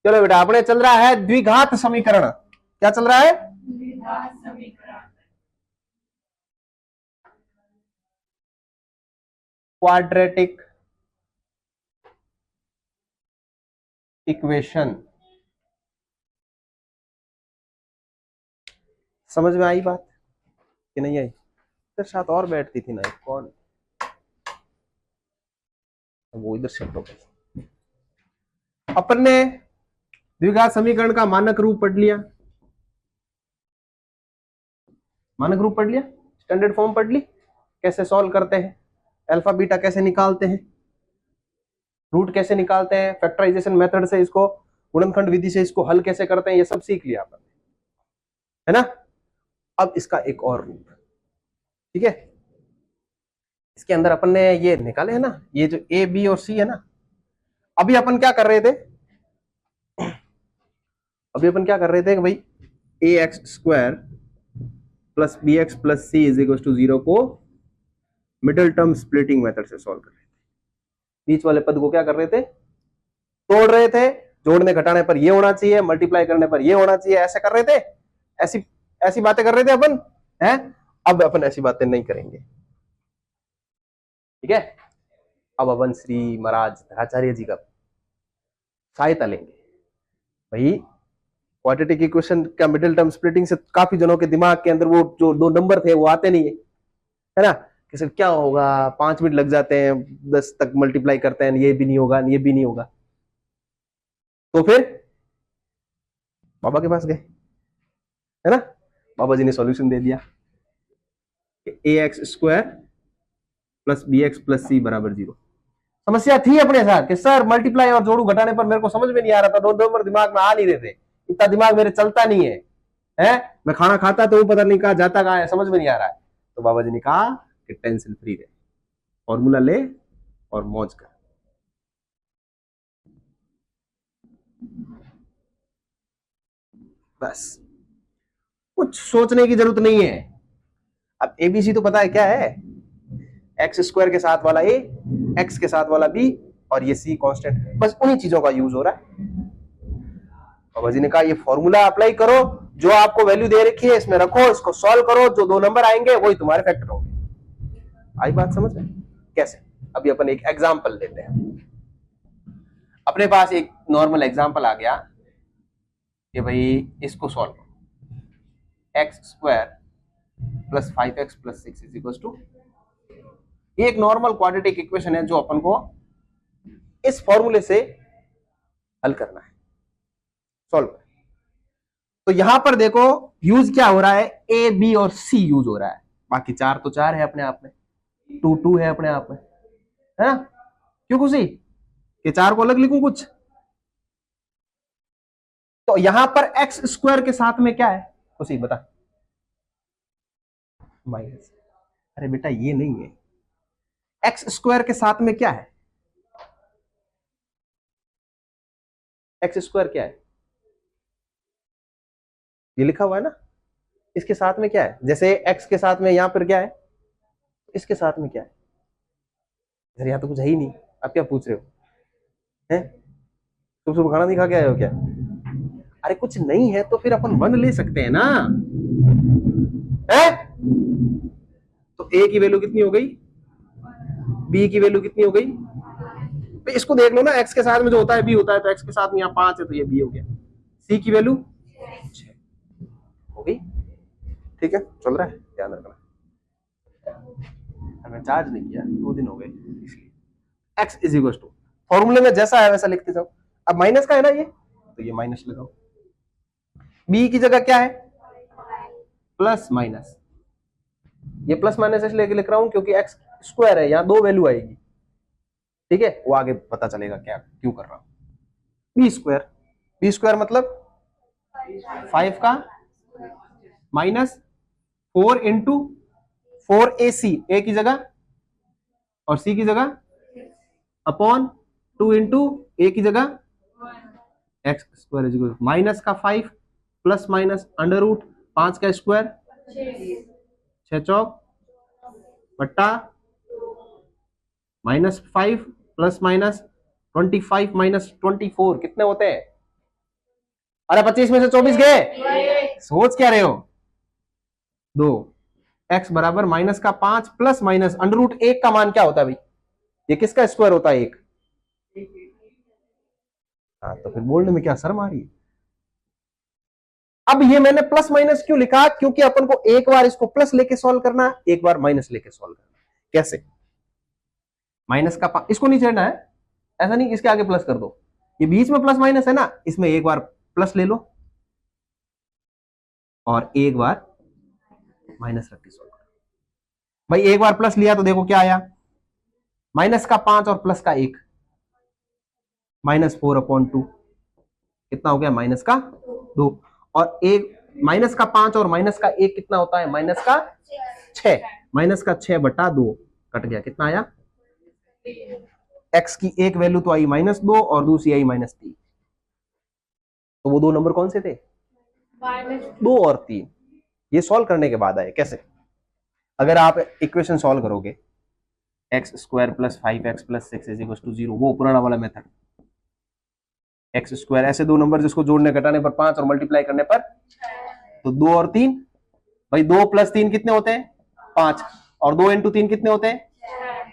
चलो बेटा, अपने चल रहा है द्विघात समीकरण। क्या चल रहा है? द्विघात समीकरण। Quadratic equation. समझ में आई बात कि नहीं आई? तेरे साथ और बैठती थी ना, कौन वो, इधर शिफ्ट हो गई। अपन ने द्विघात समीकरण का मानक रूप पढ़ लिया, मानक रूप पढ़ लिया, स्टैंडर्ड फॉर्म पढ़ ली, कैसे सॉल्व करते हैं, अल्फा बीटा कैसे निकालते हैं, रूट कैसे निकालते हैं, फैक्टराइजेशन मेथड से इसको, गुणनखंड विधि से इसको हल कैसे करते हैं, ये सब सीख लिया अपन, है ना। अब इसका एक और रूप, ठीक है, इसके अंदर अपन ने ये निकाले है ना, ये जो ए बी और सी है ना। अभी अपन क्या कर रहे थे, अभी अपन क्या कर रहे थे कि भाई a x square plus B x plus C is equal to 0 को मिडिल टर्म स्प्लिटिंग मेथड से सॉल्व कर रहे थे। बीच वाले पद को क्या कर रहे थे, तोड़ रहे थे, जोड़ने घटाने पर ये होना चाहिए, मल्टीप्लाई करने पर ये होना चाहिए, ऐसे कर रहे थे, ऐसी ऐसी बातें कर रहे थे अपन, हैं। अब अपन ऐसी बातें नहीं करेंगे, ठीक है। अब अपन श्री महाराज आचार्य जी का सहायता लेंगे। भाई क्वाड्रेटिक इक्वेशन का मिडिल टर्म स्प्लिटिंग से काफी जनों के दिमाग के अंदर वो जो दो नंबर थे वो आते नहीं है ना, कि सर क्या होगा, 5 मिनट लग जाते हैं, 10 तक मल्टीप्लाई करते हैं, ये भी नहीं होगा, ये भी नहीं होगा। तो फिर बाबा के पास गए, है ना, बाबा जी ने सॉल्यूशन दे दिया, a x square plus B x plus c बराबर 0। समस्या थी अपने साथ कि सर मल्टीप्लाई और जोड़ू घटाने पर मेरे को समझ में नहीं आ रहा था, दो नंबर दिमाग में आ नहीं रहे थे, इतना दिमाग मेरे चलता नहीं है, हैं? मैं खाना खाता तो पता नहीं कहा जाता कहाँ है, समझ में नहीं आ रहा है। तो बाबा जी ने कहा कि टेंशन फ्री रहे, फॉर्मूला ले और मौज कर। बस कुछ सोचने की जरूरत नहीं है। अब एबीसी तो पता है क्या है, एक्स स्क्वायर के साथ वाला ए, एक्स के साथ वाला बी, और ये सी कांस्टेंट, बस उन्हीं चीजों का यूज हो रहा है। बाबा जी ने कहा ये फॉर्मूला अप्लाई करो, जो आपको वैल्यू दे रखी है इसमें रखो, इसको सॉल्व करो, जो दो नंबर आएंगे वही तुम्हारे फैक्टर होंगे। आई बात समझ में? कैसे? अभी अपन एक एग्जांपल लेते हैं। अपने पास एक नॉर्मल एग्जांपल आ गया कि भाई इसको सॉल्व करो, X square plus 5x plus 6 is equal to, एक नॉर्मल क्वाड्रेटिक इक्वेशन है जो अपन को इस फॉर्मूले से हल करना है, सॉल्व करें। तो यहां पर देखो यूज क्या हो रहा है, ए बी और सी यूज हो रहा है, बाकी 4 तो 4 है अपने आप में, 2 2 है अपने आप में, है ना। क्यों खुशी कि 4 को अलग लिखूं कुछ? तो यहां पर एक्स स्क्वायर के साथ में क्या है खुशी बता? माइनस। अरे बेटा ये नहीं है, एक्स स्क्वायर के साथ में क्या है, एक्स स्क्वायर क्या है, ये लिखा हुआ है ना, इसके साथ में क्या है, जैसे एक्स के साथ में यहां पर क्या है, इसके साथ में क्या है, यार यहाँ तो कुछ है ही नहीं, आप क्या पूछ रहे हो, हैं? तुम सुबह खाना नहीं खा के आए हो क्या? अरे कुछ नहीं है तो फिर अपन 1 ले सकते हैं ना, है? तो ए की वैल्यू कितनी हो गई, बी की वैल्यू कितनी हो गई, तो इसको देख लो ना, एक्स के साथ में जो होता है बी होता है, तो एक्स के साथ में यहाँ 5 है तो ये बी हो गया, सी की वैल्यू 6 हो गई, ठीक है, चल रहा है, ध्यान रखना। मैंने चार्ज नहीं किया, 2 दिन हो गए इसलिए। एक्स इज इक्वल टू, फॉर्मूले में जैसा है वैसा लिखते जाओ, अब माइनस का है ना ये, तो ये माइनस लगाओ, बी की जगह क्या है, प्लस माइनस, ये प्लस माइनस इसलिए लिख रहा हूं क्योंकि एक्स स्क्वायर है, यहां 2 वैल्यू आएगी, ठीक है, वो आगे पता चलेगा क्या क्यों कर रहा हूं। बी स्क्वायर मतलब 5 का माइनस 4 इंटू 4ac, ए की जगह और सी की जगह अपॉन 2 इंटू ए की जगह x square is equal minus का 5 प्लस माइनस अंडर रूट 5 का स्क्वायर 6 चौक बट्टा -5 प्लस माइनस 25 माइनस 24 कितने होते हैं अरे 25 में से 24 गए, सोच क्या रहे हो? 2 x बराबर माइनस का 5 प्लस माइनस अंडर रूट 1 का मान क्या होता है भाई? ये किसका स्क्वायर होता है? 1। हाँ, तो फिर बोलने में क्या शर्म आ रही है? अब ये मैंने प्लस माइनस क्यों लिखा? क्योंकि अपन को एक बार इसको प्लस लेके सॉल्व करना, एक बार माइनस लेके सॉल्व करना। कैसे? माइनस का इसको नहीं छेड़ना है, ऐसा नहीं इसके आगे प्लस कर दो, ये बीच में प्लस माइनस है ना, इसमें एक बार प्लस ले लो और एक बार माइनस रख के सॉल्व करो। भाई एक बार प्लस लिया तो देखो क्या आया, माइनस का 5 और प्लस का 1, -4/2 कितना हो गया? माइनस का 2। और एक माइनस का 5 और माइनस का 1 कितना होता है? माइनस का 6। माइनस का 6/2 कट गया, कितना आया? x की एक वैल्यू तो आई -2 और दूसरी आई -3। तो वो दो नंबर कौन से थे? 2 और 3। ये सॉल्व करने के बाद आए। कैसे? अगर आप इक्वेशन सॉल्व करोगे x² + 5x + 6 = 0, वो पुराना वाला मेथड, x², ऐसे दो नंबर जिसको जोड़ने घटाने पर 5 और मल्टीप्लाई करने पर, तो 2 और 3। भाई 2 + 3 कितने होते हैं? 5। और 2 × 3 कितने होते हैं?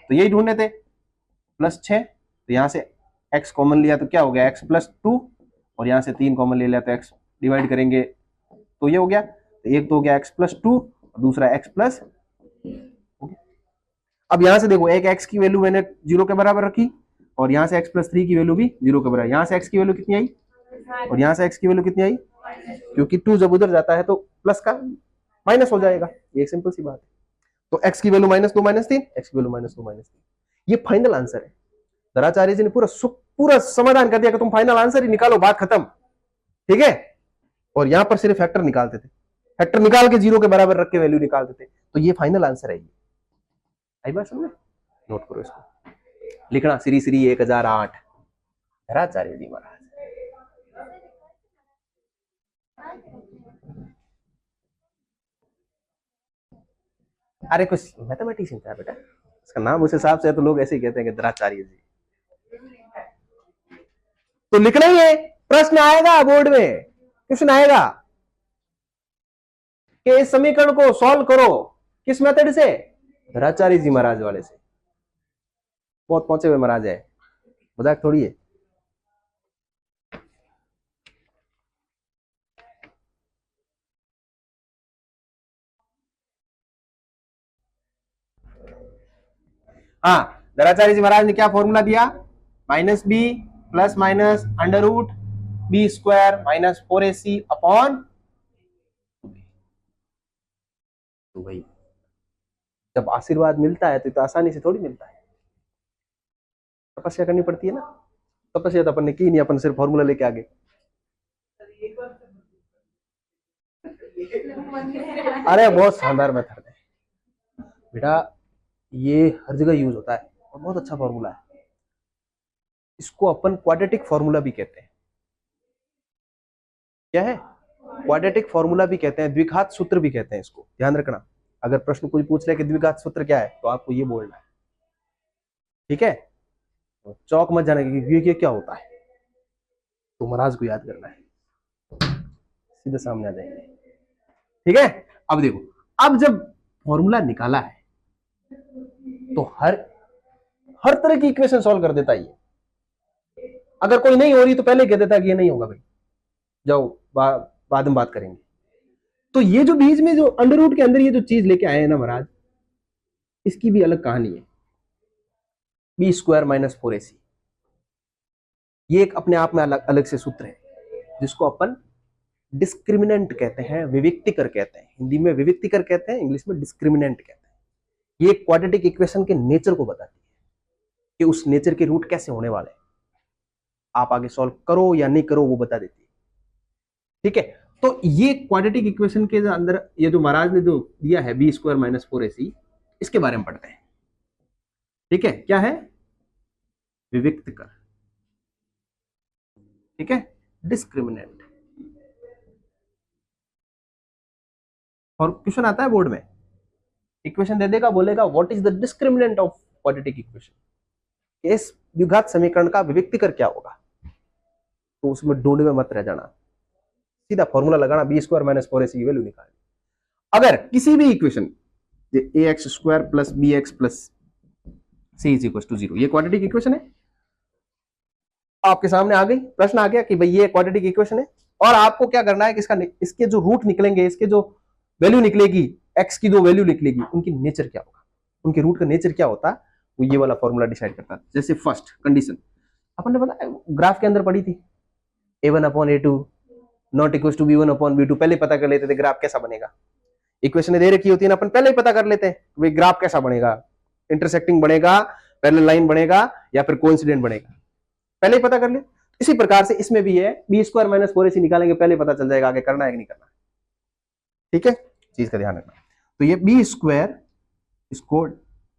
तो यही ढूंढने थे, +6। तो यहां से x कॉमन लिया तो क्या हो गया? x + 2, और यहां से 3 कॉमन ले लिया तो x डिवाइड करेंगे तो ये हो गया। तो एक तो हो गया x + 2 और दूसरा x +। अब यहां से देखो, एक x की वैल्यू मैंने 0 के बराबर रखी और यहां से x + 3 की वैल्यू भी 0 के बराबर। यहां से x की वैल्यू कितनी आई और यहां से x की वैल्यू कितनी आई? क्योंकि 2 जब उधर जाता है तो प्लस का माइनस हो जाएगा, ये सिंपल सी बात है। तो x की वैल्यू -2 -3, x की वैल्यू -2 -3। ये फाइनल आंसर है। धराचार्य जी ने पूरा समाधान कर दिया कि तुम फाइनल आंसर ही निकालो, बात खत्म। ठीक है? और यहां पर सिर्फ फैक्टर निकालते थे, फैक्टर निकाल के 0 के बराबर रख के वैल्यू निकालते थे। तो ये फाइनल आंसर है। ये आई बात समझ? नोट करो इसको, लिखना श्री श्री 1008 धराचार्य जी महाराज। अरे कुछ मैथमेटिशियन था बेटा, इसका नाम उस हिसाब से है तो लोग ऐसे ही कहते हैं कि धराचार्य जी। तो लिखना ही है, प्रश्न आएगा बोर्ड में, क्वेश्चन आएगा कि इस समीकरण को सॉल्व करो किस मेथड से? धराचार्य जी महाराज वाले से। बहुत पहुंचे हुए महाराज है, मजाक थोड़ी है। हाँ, धराचार्य जी महाराज ने क्या फॉर्मूला दिया? -b + √b² - 4ac upon. तो भाई जब आशीर्वाद मिलता है तो आसानी से थोड़ी मिलता है, तपस्या करनी पड़ती है ना। तपस्या तो अपन ने की नहीं, अपन सिर्फ फॉर्मूला लेके आ गए। अरे बहुत शानदार मेथड है बेटा, ये हर जगह यूज होता है और बहुत अच्छा फॉर्मूला है। इसको अपन क्वाड्रेटिक फॉर्मूला भी कहते हैं। क्या है? क्वाड्रेटिक फॉर्मूला भी कहते हैं, द्विघात सूत्र भी कहते हैं इसको, ध्यान रखना। अगर प्रश्न कोई पूछ ले कि द्विघात सूत्र क्या है तो आपको ये बोलना है, ठीक है? तो चौक मत जाना कि ये क्या होता है, तो महाराज को याद करना है, सीधे सामने आ जाएंगे। ठीक है? अब देखो, अब जब फॉर्मूला निकाला है तो हर तरह की इक्वेशन सॉल्व कर देता है ये। अगर कोई नहीं हो रही तो पहले कह देता कि ये नहीं होगा भाई, जाओ बाद में बात करेंगे। तो ये जो बीच में जो अंडर रूट के अंदर ये जो चीज लेके आए हैं ना महाराज, इसकी भी अलग कहानी है। b² - 4ac, ये एक अपने आप में अलग से सूत्र है जिसको अपन डिस्क्रिमिनेंट कहते हैं, विविक्तिकर कहते हैं। हिंदी में विविक्तिकर कहते हैं, इंग्लिश में डिस्क्रिमिनेंट कहते हैं। ये क्वाड्रेटिक इक्वेशन के नेचर को बताती है कि उस नेचर के रूट कैसे होने वाले हैं। आप आगे सॉल्व करो या नहीं करो वो बता देती है। ठीक है? तो ये क्वाड्रेटिक इक्वेशन के अंदर ये जो महाराज ने जो दिया है b² - 4ac, इसके बारे में पढ़ते हैं। ठीक है? क्या है? विविक्तिकर। ठीक है? डिस्क्रिमिनेंट। और क्वेश्चन आता है बोर्ड में, इक्वेशन दे देगा, बोलेगा what is the discriminant of quadratic equation, इस द्विघात समीकरण का विविक्तिकर क्या होगा। तो उसमें ढूंढने में मत रह जाना, सीधा फॉर्मूला लगाना, बी स्क्वायर माइनस 4ac की वैल्यू निकालनी। अगर किसी भी equation A x square plus B x plus C is equal to 0, ये क्वाड्रेटिक इक्वेशन है, आपके सामने आ गई, प्रश्न आ गया कि भाई ये क्वाड्रेटिक इक्वेशन है, और आपको क्या करना है कि इसके जो रूट निकलेंगे, इसके जो वैल्यू निकलेगी, एक्स की जो वैल्यू निकलेगी, उनकी नेचर क्या होगा, उनके रूट का नेचर क्या होता है, वो ये वाला फॉर्मूला डिसाइड करता है। जैसे फर्स्ट कंडीशन अपन ने पता ग्राफ के अंदर पढ़ी थी, a1/a2 not equal to b1/b2, पहले पता कर लेते थे ग्राफ कैसा बनेगा। इक्वेशन दे रखी होती है ना, अपन पहले ही पता कर लेते हैं भाई ग्राफ कैसा बनेगा, इंटरसेक्टिंग बनेगा, पैरेलल लाइन बनेगा, या फिर कोइंसिडेंट बनेगा, पहले ही पता कर ले। इसी प्रकार से इसमें भी है, बी स्क्वायर माइनस 4ac निकालेंगे, पहले पता चल जाएगा आगे करना है कि नहीं करना। ठीक है, चीज का ध्यान रखना। तो ये बी स्क्वायर, इसको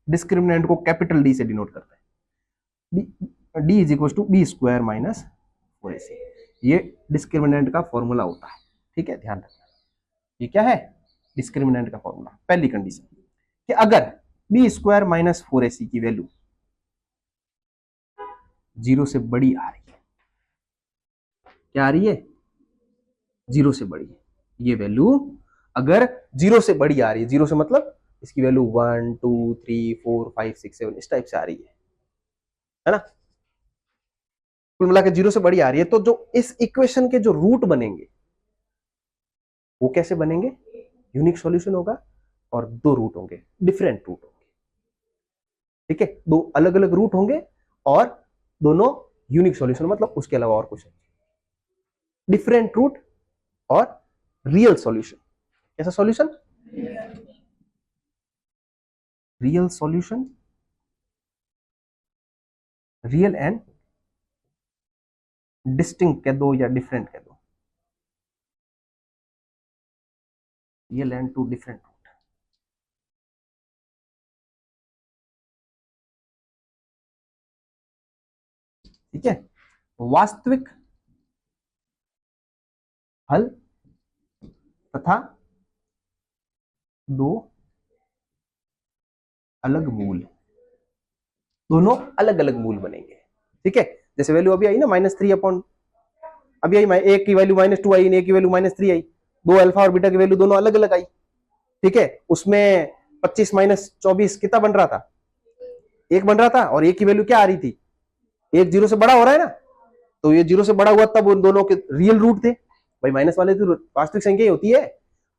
डिस्क्रिमिनेंट को कैपिटल डी से डिनोट करता है, D is equal to B square minus 4ac, ये डिस्क्रिमिनेंट का फॉर्मूला होता है। ठीक है, ध्यान रखना, ये क्या है, डिस्क्रिमिनेंट का फॉर्मूला। पहली कंडीशन कि अगर बी स्क्वायर माइनस 4ac की वैल्यू 0 से बड़ी आ रही है, क्या आ रही है, 0 से बड़ी है, ये वैल्यू अगर 0 से बड़ी आ रही है, 0 से मतलब इसकी वैल्यू 1 2 3 4 5 6 7 इस टाइप से आ रही है ना, कुल मिला के 0 से बड़ी आ रही है, तो जो इस इक्वेशन के जो रूट बनेंगे वो कैसे बनेंगे, यूनिक सॉल्यूशन होगा, और दो रूट होंगे, डिफरेंट रूट होंगे। ठीक है, दो अलग अलग रूट होंगे और दोनों यूनिक सॉल्यूशन, मतलब उसके अलावा और कुछ नहीं, डिफरेंट रूट और रियल सॉल्यूशन। कैसा solution, real solution, real and distinct कह दो या डिफरेंट कह दो, real and two different root. ठीक है, वास्तविक हल तथा दो अलग मूल, दोनों अलग अलग मूल बनेंगे। ठीक है, जैसे वैल्यू अभी आई ना -3 अभी आई, एक की वैल्यू -2 आई, एक की वैल्यू -3 आई, दो अल्फा और बीटा की वैल्यू दोनों अलग अलग आई। ठीक है, उसमें 25 - 24 कितना बन रहा था, एक बन रहा था, और एक की वैल्यू क्या आ रही थी, एक 0 से बड़ा हो रहा है ना, तो ये 0 से बड़ा हुआ तब उन दोनों के रियल रूट थे, भाई माइनस वाले तो वास्तविक संख्या ही होती है,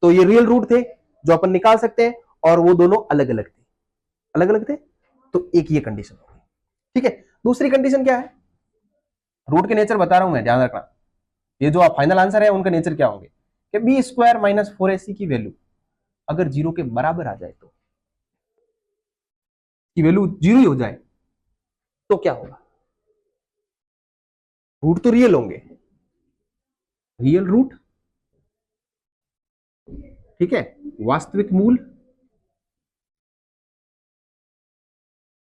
तो ये रियल रूट थे जो अपन निकाल सकते हैं, और वो दोनों अलग अलग थे, अलग अलग थे, तो एक ये कंडीशन हो गई। ठीक है, दूसरी कंडीशन क्या है, रूट के नेचर बता रहा हूं मैं, ध्यान रखना, ये जो आप फाइनल आंसर है उनका नेचर क्या होंगे, कि बी स्क्वायर माइनस 4ac की वैल्यू अगर 0 के बराबर आ जाए, तो की वैल्यू 0 ही हो जाए, तो क्या होगा, रूट तो रियल होंगे, रियल रूट, ठीक है, वास्तविक मूल,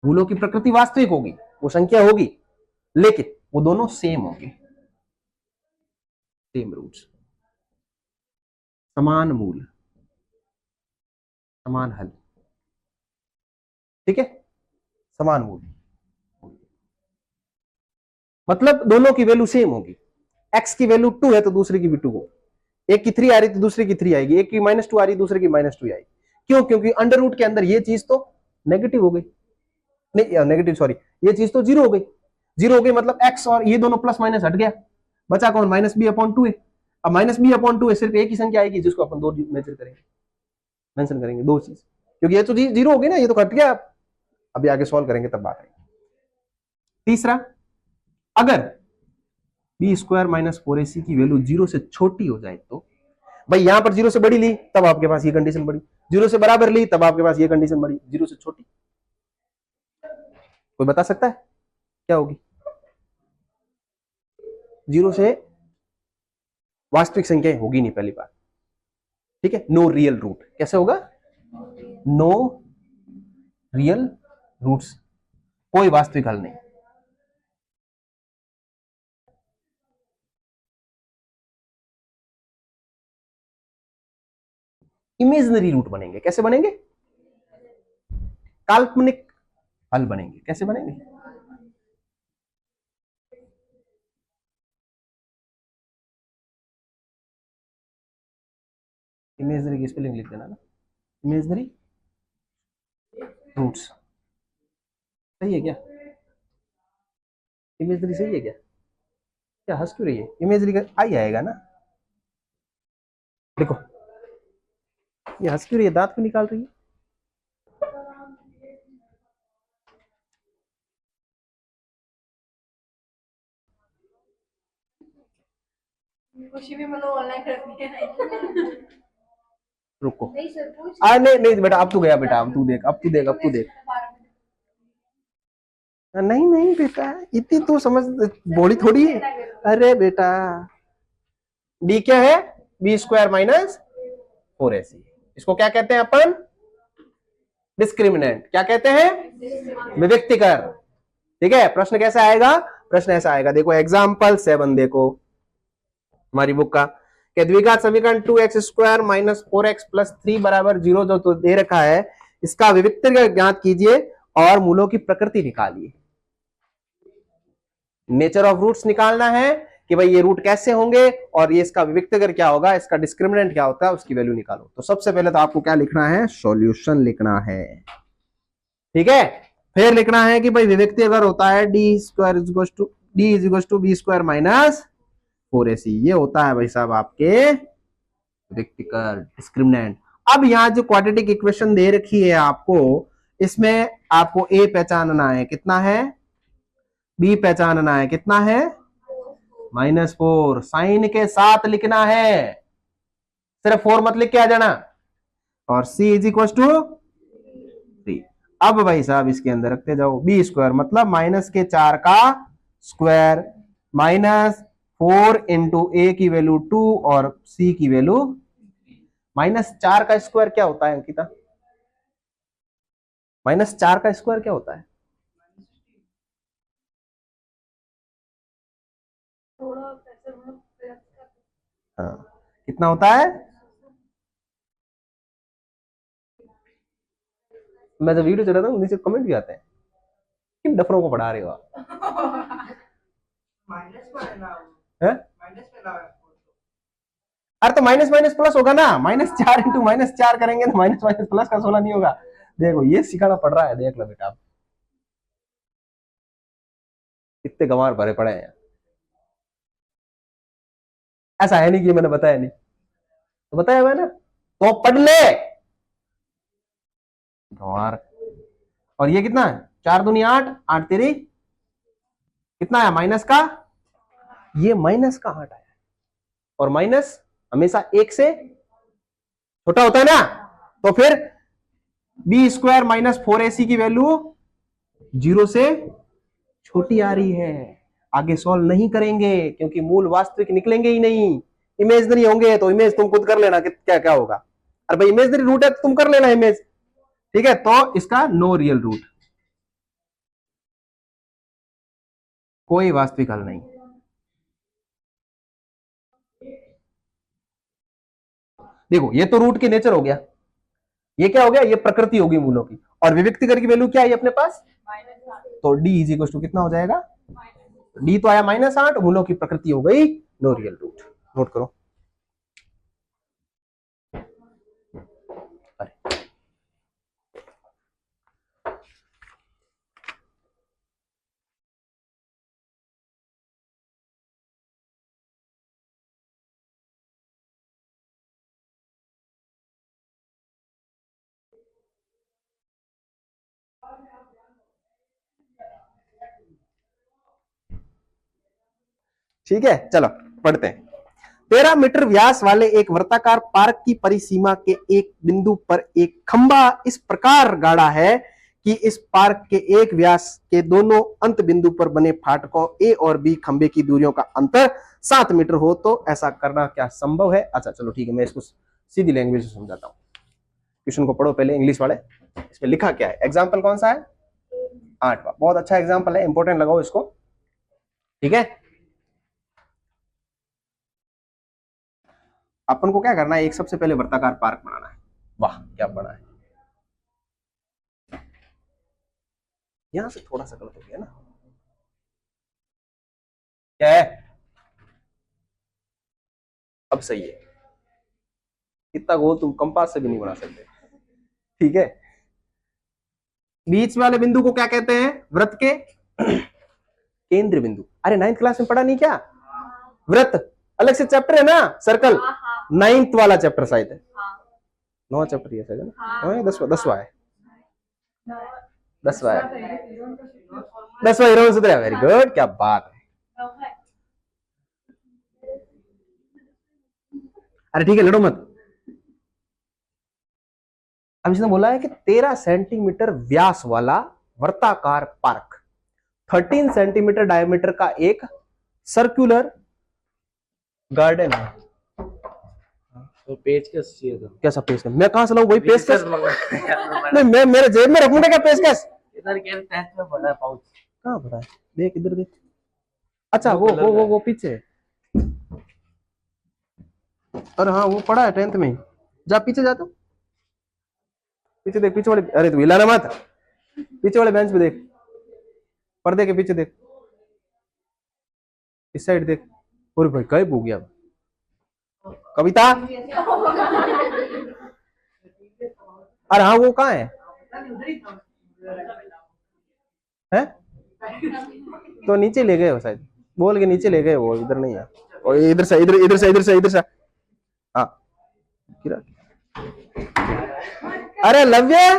मूलों की प्रकृति वास्तविक होगी, वो संख्या होगी, लेकिन वो दोनों सेम होंगे, सेम रूट्स, समान मूल, समान हल। ठीक है, समान मूल मतलब दोनों की वैल्यू सेम होगी, x की वैल्यू 2 है तो दूसरे की भी 2 हो, एक की 3 आ रही तो दूसरे की 3 आएगी, एक की -2 आ रही दूसरे की -2 आएगी। क्यों, क्योंकि अंडर रूट के अंदर ये चीज तो नेगेटिव हो गई, नहीं नेगेटिव सॉरी, ये चीज तो 0 हो गई, 0 हो गई मतलब x और ये दोनों प्लस माइनस हट गया, बचा कौन, -b/2 है। अब -b/2 है, सिर्फ एक ही संख्या आएगी जिसको अपन दो मेजर करेंगे, मेंशन करेंगे, दो चीज, क्योंकि ये तो 0 हो गई ना, ये तो कट गया, अभी आगे सॉल्व करेंगे तब बात आएगी। तीसरा, अगर बी स्क्वायर माइनस 4ac की वैल्यू 0 से छोटी हो जाए, तो भाई यहां पर 0 से बड़ी ली तब आपके पास ये कंडीशन बड़ी, 0 से बराबर ली तब आपके पास ये कंडीशन बड़ी, 0 से छोटी, कोई बता सकता है क्या होगी, 0 से वास्तविक संख्या होगी नहीं पहली बात। ठीक है, नो रियल रूट, कैसे होगा, नो रियल रूट्स, कोई वास्तविक हल नहीं। इमेजिनरी रूट बनेंगे, कैसे बनेंगे, काल्पनिक हल बनेंगे, कैसे बनेंगे, इमेजनरी की स्पेलिंग लिख देना ना, इमेजनरी रूट्स। सही है क्या? इमेजनरी सही है क्या? क्या हंस क्यों रही है? इमेजनरी का आई आएगा ना। देखो ये हंस क्यों रही है, दांत क्यों निकाल रही है? खुशी भी मतलब ऑनलाइन करती है। रुको, नहीं सर पूछ नहीं नहीं बेटा, अब तू गया बेटा, अब तू देख, अब तू देख, अब तू देख। नहीं नहीं बेटा, इतनी तू समझ बॉडी थोड़ी है। अरे बेटा, डी क्या है? B square minus 4ac। इसको क्या कहते हैं अपन? डिस्क्रिमिनेंट। क्या कहते हैं? विविक्तिकर। ठीक है, प्रश्न कैसा आएगा? प्रश्न ऐसा आएगा, देखो एग्जाम्पल 7 देखो हमारी बुक का, कि द्विघात समीकरण 2x square minus 4x plus 3 बराबर 0 जो तो दे रखा है, इसका विविक्तिकर ज्ञात कीजिए और मूलों की प्रकृति निकालिए। नेचर ऑफ रूट्स निकालना है कि भाई ये रूट कैसे होंगे और ये इसका विविक्तिकर क्या होगा, इसका डिस्क्रिमिनेंट क्या होता है, उसकी वैल्यू निकालो। तो सबसे पहले तो आपको क्या लिखना है? सॉल्यूशन लिखना है। ठीक है, फिर लिखना है कि भाई विविक्तिकर होता है D square is to B square minus 4ac। ये होता है भाई साहब आपके विविक्तिकर, डिस्क्रिमिनेंट। अब यहां जो क्वाड्रेटिक इक्वेशन दे रखी है आपको, इसमें आपको ए पहचानना है कितना है, बी पहचानना है कितना है, -4। साइन के साथ लिखना है, सिर्फ 4 मत लिख के आ जाना। और c इज इक्वल टू 3। अब भाई साहब इसके अंदर रखते जाओ, बी स्क्वायर मतलब -4 का स्क्वायर माइनस 4 इंटू ए की वैल्यू 2 और c की वैल्यू -4 का स्क्वायर क्या होता है अंकिता? -4 का स्क्वायर क्या होता है? थोड़ा पैसे मतलब हाँ, कितना होता है? मैं जब वीडियो चला रहा था नीचे कमेंट भी आते हैं, किन डफरों को पढ़ा रहे हो आप? हैं? अरे तो माइनस माइनस प्लस होगा ना, -4 इंटू -4 करेंगे तो माइनस माइनस प्लस का 16 नहीं होगा। देखो ये सिखाना पड़ रहा है, देख लो बेटा, कितने गंवार भरे पड़े हैं। ऐसा है नहीं कि मैंने बताया नहीं, तो बताया मैंने, तो पढ़ ले गंवार। और ये कितना है? 4 दूनी 8, 8 तेरी कितना है माइनस का? ये माइनस का 8 आया, और माइनस हमेशा 1 से छोटा होता है ना, तो फिर बी स्क्वायर माइनस 4ac की वैल्यू 0 से छोटी आ रही है। आगे सॉल्व नहीं करेंगे क्योंकि मूल वास्तविक निकलेंगे ही नहीं, इमेजनरी होंगे। तो इमेज तुम खुद कर लेना कि क्या क्या होगा। अरे भाई इमेजनरी रूट है तो तुम कर लेना इमेज। ठीक है, तो इसका नो रियल रूट, कोई वास्तविक हल नहीं। देखो ये तो रूट के नेचर हो गया, ये क्या हो गया? ये प्रकृति होगी मूलों की। और विविक्तिकर की वैल्यू क्या है अपने पास? तो डी इज इक्वल टू कितना हो जाएगा? डी तो आया -8, मूलों की प्रकृति हो गई नो रियल रूट। नोट करो। ठीक है, चलो पढ़ते हैं। 13 मीटर व्यास वाले एक वृत्ताकार पार्क की परिसीमा के एक बिंदु पर एक खंभा इस प्रकार गाड़ा है कि इस पार्क के एक व्यास के दोनों अंत बिंदु पर बने फाटकों ए और बी खंभे की दूरियों का अंतर 7 मीटर हो, तो ऐसा करना क्या संभव है? अच्छा चलो ठीक है, मैं इसको सीधी लैंग्वेज में समझाता हूँ। क्वेश्चन को पढ़ो पहले इंग्लिश वाले, इसमें लिखा क्या है। एग्जाम्पल कौन सा है? 8वां। बहुत अच्छा एग्जाम्पल है, इंपॉर्टेंट लगाओ इसको। ठीक है, अपन को क्या करना है, एक सबसे पहले वृत्ताकार पार्क बनाना है। वाह क्या बना है, यहां से थोड़ा सा गलत हो गया ना, क्या है? अब सही है। इतना गोल तुम कंपास से भी नहीं बना सकते, ठीक है। बीच वाले बिंदु को क्या कहते हैं? वृत्त के केंद्र बिंदु। अरे 9th क्लास में पढ़ा नहीं क्या? वृत्त अलग से चैप्टर है ना, सर्कल। 9th वाला चैप्टर शायद है, 9वां चैप्टर ये शायद है ना, 10वां है, 10वां है, 10वां हीरो सूत्र है। वेरी गुड, क्या बात है। अरे ठीक है, लड़ो मत। अब इसने बोला है कि 13 सेंटीमीटर व्यास वाला वर्ताकार पार्क 13 सेंटीमीटर डायमीटर का एक सर्कुलर गार्डन है। तो पेचकस चाहिए था। कैसा पेचकस? मैं कहां से लाऊं वही पेचकस? नहीं, मैं मेरे जेब में रखूंगा क्या पेचकस? इधर के टेस्ट में पड़ा है पाउच। कहां पड़ा है? देख इधर देख। अच्छा वो पीछे। अरे हाँ वो पड़ा है 10th में। जा पीछे जा, तो पीछे देख, पीछे वाले। अरे तू हिलाना मत, पीछे वाले बेंच पे देख, पर्दे के पीछे देख, इस साइड देख। और भाई गायब हो गया कविता। अरे हाँ वो कहाँ है? तो नीचे ले गए हो शायद, बोल के नीचे ले गए वो, इधर नहीं है। और इधर से इधर, इधर से इधर से इधर से। हाँ गिरा। अरे लव्य है?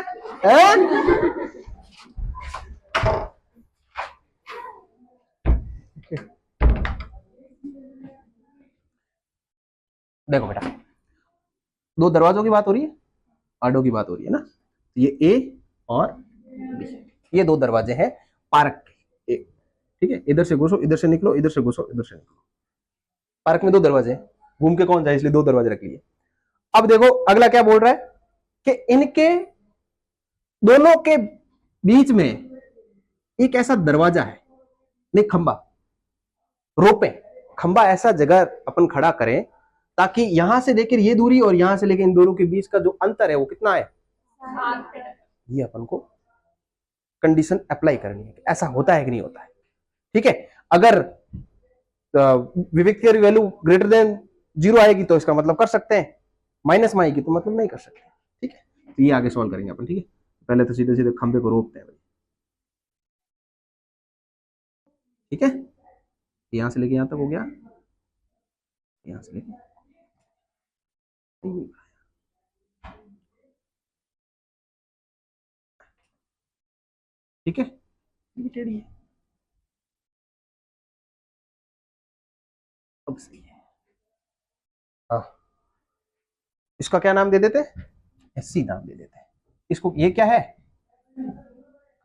देखो बेटा, दो दरवाजों की बात हो रही है, आडो की बात हो रही है ना। ये ए और बी, ये दो दरवाजे हैं पार्क के, ठीक है। इधर से घुसो, इधर से निकलो, इधर से घुसो, इधर से निकलो। पार्क में दो दरवाजे हैं, घूम के कौन जाए, इसलिए दो दरवाजे रख लिए। अब देखो अगला क्या बोल रहा है कि इनके दोनों के बीच में एक ऐसा दरवाजा है, नहीं खंबा, रोपे, खंबा ऐसा जगह अपन खड़ा करें ताकि यहां से लेकर ये दूरी और यहां से लेकर इन दोनों के बीच का जो अंतर है वो कितना है? ये अपन को कंडीशन अप्लाई करनी है, ऐसा होता है कि नहीं होता है, ठीक है। अगर विविक्त की वैल्यू ग्रेटर देन 0 आएगी तो इसका मतलब कर सकते हैं, माइनस में आएगी तो मतलब नहीं कर सकते, ठीक है। तो ये आगे सॉल्व करेंगे अपन, ठीक है। पहले तो सीधे सीधे खंबे को रोकते हैं भाई, ठीक है। यहां से लेके यहां तक हो गया, यहां से लेके, ठीक है। ये टेढ़ी है, अब सही है। हाँ, इसका क्या नाम दे देते? एससी नाम दे देते हैं इसको। ये क्या है?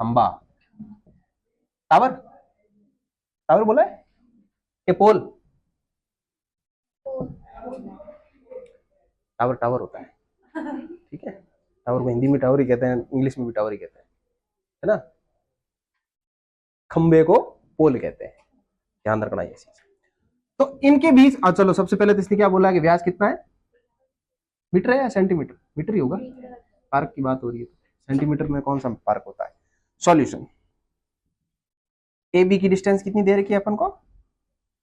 खंबा, टावर, टावर बोला है कि पोल? टावर टावर होता है, ठीक है। टावर को हिंदी में टावर ही कहते हैं, इंग्लिश में भी टावर ही कहते हैं, है ना। खंबे को पोल कहते हैं, ध्यान रखना ये चीज। तो इनके बीच चलो सबसे पहले तो इसने क्या बोला कि व्यास कितना है? मीटर है या सेंटीमीटर? मीटर ही होगा, पार्क की बात हो रही है, सेंटीमीटर में कौन सा पार्क होता है। सॉल्यूशन, ए बी की डिस्टेंस कितनी दे रखी है अपन को?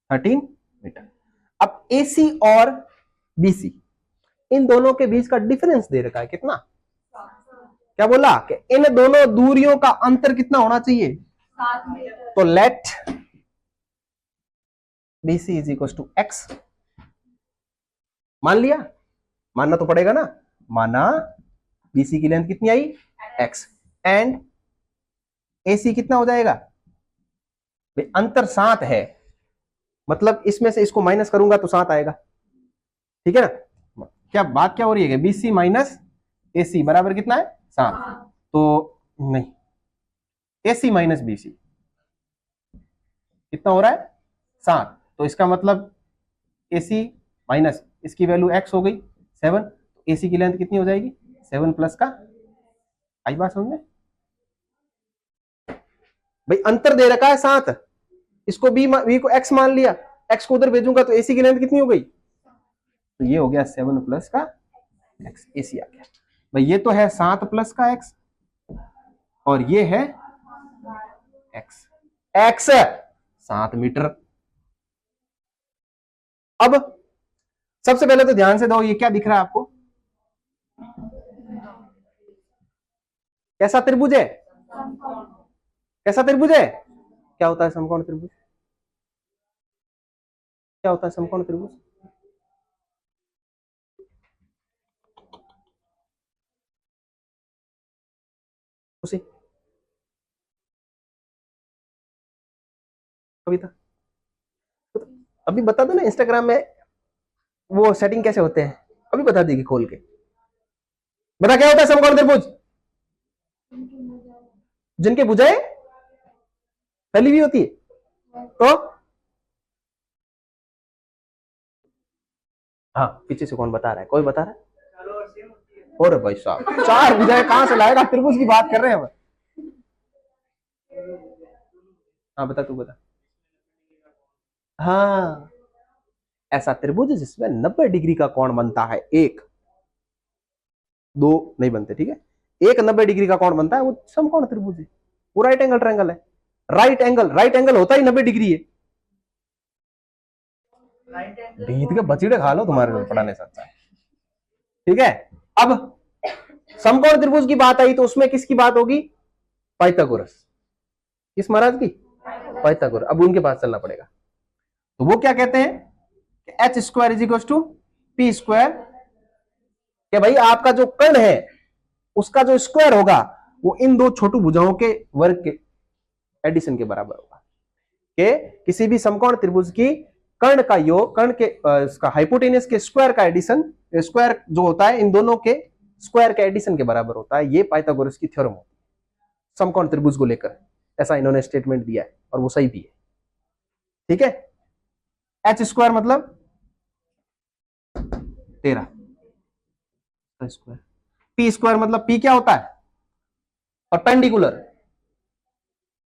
13 मीटर। अब AC और BC इन दोनों के बीच का डिफरेंस दे रखा है कितना? क्या बोला कि इन दोनों दूरियों का अंतर कितना होना चाहिए? 7 मीटर। तो let BC is equal to x। मान लिया, मानना तो पड़ेगा ना। माना BC की लेंथ कितनी आई? x, एंड AC कितना हो जाएगा? भाई अंतर 7 है, मतलब इसमें से इसको माइनस करूंगा तो 7 आएगा, ठीक है ना। क्या बात क्या हो रही है? BC माइनस AC बराबर कितना है? 7। तो नहीं, AC माइनस BC कितना हो रहा है? 7। तो इसका मतलब AC माइनस इसकी वैल्यू x हो गई 7, तो AC की लेंथ कितनी हो जाएगी? 7 प्लस का, आई बात समझ में भाई? अंतर दे रखा है 7, इसको B को x मान लिया, x को उधर भेजूंगा तो AC की लेंथ कितनी हो गई? तो ये हो गया 7 प्लस का x, AC आ गया भाई। ये तो है 7 प्लस का x और ये है x 7 मीटर। अब सबसे पहले तो ध्यान से दो, ये क्या दिख रहा है आपको? कैसा त्रिभुज है? कैसा त्रिभुज है? क्या होता है समकोण त्रिभुज? क्या होता है समकोण त्रिभुज? उसी कविता अभी बता दो ना, इंस्टाग्राम में वो सेटिंग कैसे होते हैं, अभी बता देगी खोल के। बता क्या होता है समकोण त्रिभुज? जिनके भुजाएं फैली हुई होती है। तो हाँ, पीछे से कौन बता रहा है? कोई बता रहा है? और भाई साहब, चार भुजाएं कहां से लाएगा? त्रिभुज की बात कर रहे हैं हम। हाँ बता, तू बता। हाँ, ऐसा त्रिभुज जिसमें 90 डिग्री का कोण बनता है, एक दो नहीं बनते, ठीक है। एक 90 डिग्री का कोण बनता है, वो समकोण त्रिभुज है। वो राइट एंगल ट्रायंगल है। राइट एंगल होता ही 90 डिग्री है। भीत के बचीड़े खा लो तुम्हारे पढ़ाने से अच्छा है, ठीक है। अब समकोण त्रिभुज की बात आई तो उसमें किसकी बात होगी? पाइथागोरस। किस महाराज की? पाइथागोरस। अब उनके पास चलना पड़ेगा। तो वो क्या कहते हैं? H square is equal to P square. कि भाई आपका जो कर्ण है उसका जो स्क्वायर होगा वो इन दो छोटू भुजाओं के वर्ग के एडिशन के बराबर होगा। कि किसी भी समकोण त्रिभुज की कर्ण का योग, कर्ण के इसका हाइपोटेनस के स्क्वायर का एडिशन, स्क्वायर जो होता है इन दोनों के स्क्वायर के एडिशन के बराबर होता है। ये पाइथागोरस की थ्योरम होती है समकोण त्रिभुज को लेकर। ऐसा इन्होंने स्टेटमेंट दिया है और वो सही भी है, ठीक है। एच स्क्वायर मतलब 13 स्क्वायर, पी स्क्वायर मतलब पी क्या होता है? परपेंडिकुलर।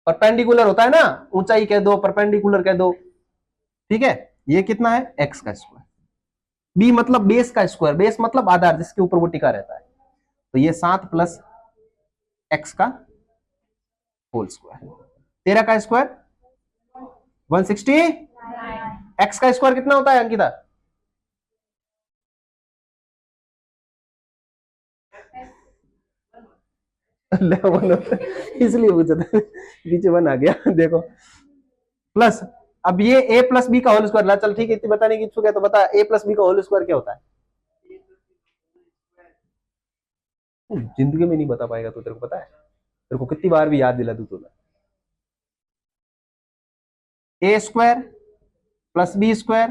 परपेंडिकुलर होता है ना, ऊंचाई कह दो, परपेंडिकुलर कह दो, ठीक है। ये कितना है? एक्स का स्क्वायर। बी मतलब बेस का स्क्वायर, बेस मतलब आधार जिसके ऊपर वो टिका रहता है। तो ये 7 प्लस एक्स का होल स्क्वायर। 13 का स्क्वायर 160। एक्स का स्क्वायर कितना होता है अंकिता? इसलिए पूछा था, पीछे 1 आ गया देखो। प्लस अब ये a प्लस बी का होल स्क्वायर ला, चल ठीक है, इतनी बताने की इच्छुक है तो बता, a प्लस बी का होल स्क्वायर क्या होता है? जिंदगी में नहीं बता पाएगा तो, तेरे को पता है? तेरे को कितनी बार भी याद दिला दूं तो। A square plus b square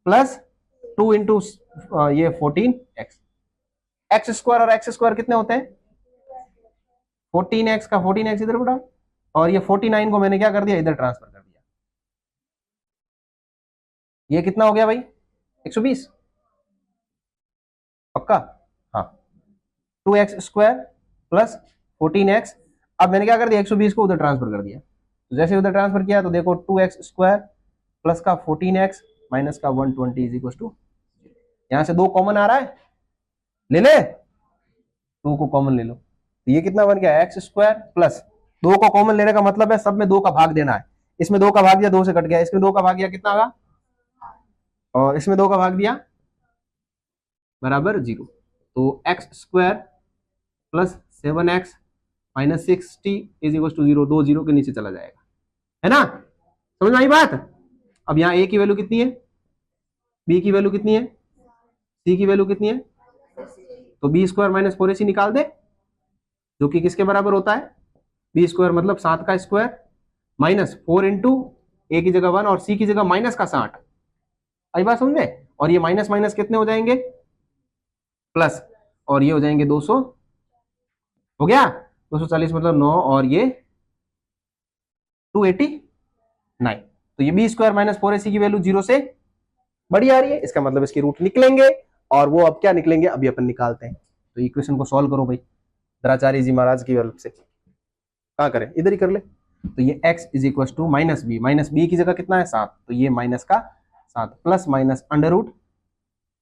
plus 2 into ये 14 एक्स। एक्स स्क्वायर और एक्स स्क्वायर कितने होते हैं? 14x का 14x इधर बढ़ा, और ये 49 को मैंने क्या कर दिया? इधर ट्रांसफर कर दिया। ये कितना हो गया भाई? 120 पक्का? हाँ, 2x स्क्वायर प्लस 14x। अब मैंने क्या कर दिया? 120 को उधर ट्रांसफर कर दिया। तो जैसे उधर ट्रांसफर किया तो देखो 2x स्क्वायर प्लस का 14x माइनस का 120 इज इक्वल टू, यहां से 2 कॉमन आ रहा है, ले ले, 2 को कॉमन ले लो। तो ये कितना बन गया? एक्स स्क्वायर प्लस 2 को कॉमन लेने का मतलब है सब में 2 का भाग देना है। इसमें 2 का भाग दिया, 2 से कट गया, इसमें 2 का भाग दिया, कितना होगा? और इसमें 2 का भाग दिया बराबर 0। तो X square plus 7x minus 60 is equal to 0। 2 0 के नीचे चला जाएगा, है ना? समझ में आई बात? अब यहाँ a की वैल्यू कितनी है, b की वैल्यू कितनी है, c की वैल्यू कितनी है? तो बी स्क्वायर माइनस 4ac निकाल दे, जो कि किसके बराबर होता है? बी स्क्वायर मतलब 7 का स्क्वायर माइनस 4 इंटू ए की जगह 1 और सी की जगह माइनस का 60। आई बात समझ में? और ये माइनस माइनस कितने हो जाएंगे? प्लस, और ये हो जाएंगे 200, हो गया 240 मतलब 9, और ये 289। तो ये बी स्क्वायर माइनस 4ac की वैल्यू 0 से बड़ी आ रही है, इसका मतलब इसके रूट निकलेंगे, और वो अब क्या निकलेंगे अभी अपन निकालते हैं। तो इक्वेशन को सॉल्व करो भाई द्रोणाचार्य जी महाराज की हेल्प से। कहाँ करें? इधर ही कर ले। तो ये x is equal to minus B की जगह कितना है? 7, तो ये माइनस का 7 प्लस माइनस अंडर रूट,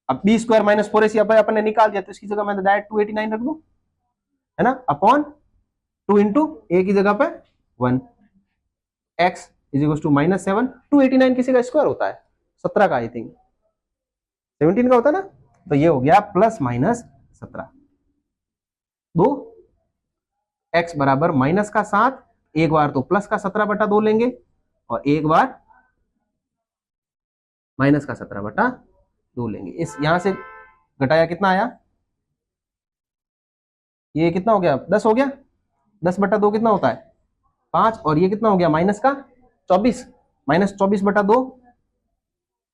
अब बी स्क्वायर माइनस 4ac अपन ने निकाल दिया तो इसकी जगह मैं डायरेक्ट 289 रख दूं, है ना, अपॉन 2 इंटू ए की जगह पे 1, x is equal to minus 7। 289 किसी का स्क्वायर होता है? 17 का, आई थिंक 17 का होता है ना। तो ये हो गया प्लस माइनस 17, 2 x बराबर माइनस का 7, एक बार तो प्लस का 17/2 लेंगे और एक बार माइनस का 17/2 लेंगे। इस यहां से घटाया कितना आया, ये कितना हो गया 10 हो गया, 10/2 कितना होता है 5, और ये कितना हो गया माइनस का 24, माइनस 24/2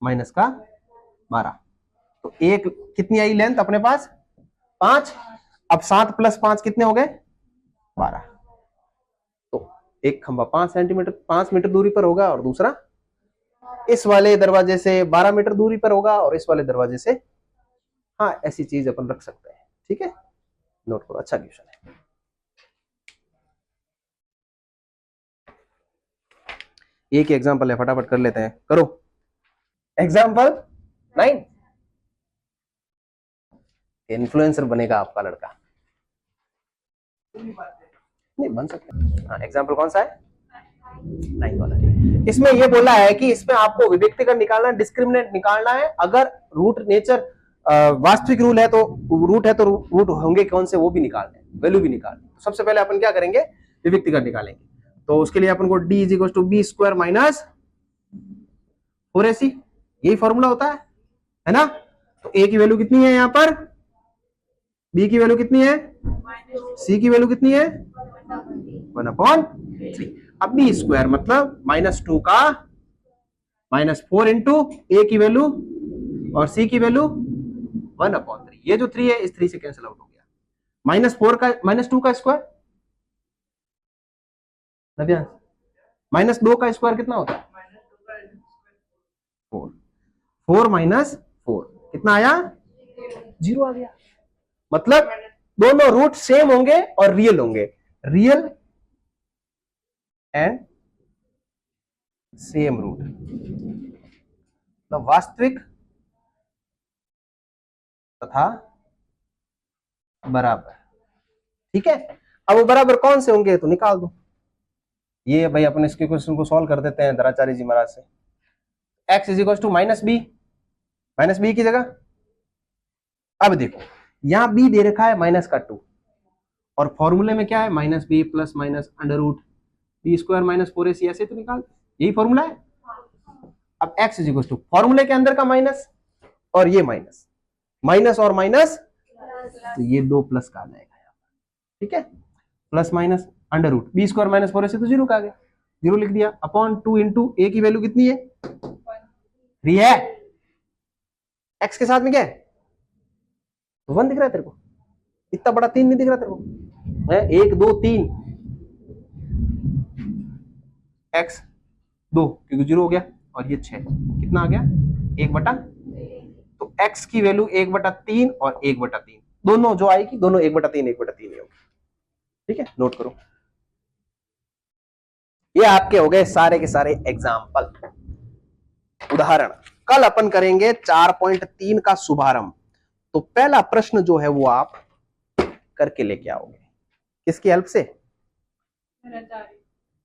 माइनस का 12। तो एक कितनी आई लेंथ अपने पास 5, अब 7 + 5 कितने हो गए 12। तो एक खंभा 5 सेंटीमीटर 5 मीटर दूरी पर होगा और दूसरा इस वाले दरवाजे से 12 मीटर दूरी पर होगा और इस वाले दरवाजे से, हाँ ऐसी चीज अपन रख सकते हैं। ठीक है, नोट करो, अच्छा क्वेश्चन है। एक एग्जांपल है, फटाफट कर लेते हैं, करो एग्जांपल 9। इन्फ्लुएंसर बनेगा आपका लड़का, नहीं बन सकता। हाँ एग्जांपल कौन सा है 9 वाला। इसमें ये बोला है कि इसमें आपको विभक्तिकर निकालना, डिस्क्रिमिनेंट निकालना है। अगर रूट नेचर वास्तविक रूल है तो रूट है तो रूट होंगे कौन से वो भी निकालने, वैल्यू भी निकालने। तो सबसे पहले अपन क्या करेंगे विभक्तिकर निकालेंगे। तो उसके लिए अपन को d = b² - 4ac, यही फॉर्मूला होता है ना। तो a की वैल्यू कितनी है यहाँ पर, b की वैल्यू कितनी है, c की वैल्यू कितनी है 1/3। अब b² मतलब -2 का -4 इंटू a की वैल्यू और c की वैल्यू 1/3। ये जो 3 है इस 3 से कैंसिल आउट हो गया। -4 का -2 का स्क्वायर, -2 का स्क्वायर कितना होता है 4, 4 - 4 कितना आया 0 आ गया। मतलब दोनों रूट सेम होंगे और रियल होंगे, रियल एंड सेम रूट, मतलब वास्तविक तथा बराबर। ठीक है, अब वो बराबर कौन से होंगे तो निकाल दो। ये भाई अपन इसके क्वेश्चन को सॉल्व कर देते हैं धराचार्य जी महाराज से। x = -b की जगह, अब देखो यहां b दे रखा है -2 और फॉर्मूले में क्या है -b + √b² - 4ac, ऐसे तो निकाल, यही फॉर्मूला है। अब x = फॉर्मूले के अंदर का माइनस और ये माइनस, माइनस और माइनस, तो ये 2 प्लस का आ जाएगा यहाँ पर। ठीक है, प्लस माइनस √b² - 4ac तो 0 का आ गया, 0 लिख दिया, अपॉन 2 इंटू a की वैल्यू कितनी है 3 है, x के साथ में क्या है 1 दिख रहा है तेरे को, इतना बड़ा 3 नहीं दिख रहा तेरे को है, 1 2 3 x 2 क्योंकि 0 हो गया और ये 6 कितना आ गया 1/, तो x की वैल्यू 1/3 और 1/3 दोनों जो आएगी दोनों 1/3 1/3 ही होगी। ठीक है, नोट करो। ये आपके हो गए सारे के सारे एग्जाम्पल, उदाहरण। कल अपन करेंगे 4.3 का शुभारंभ। तो पहला प्रश्न जो है वो आप करके लेके आओगे, किसकी हेल्प से,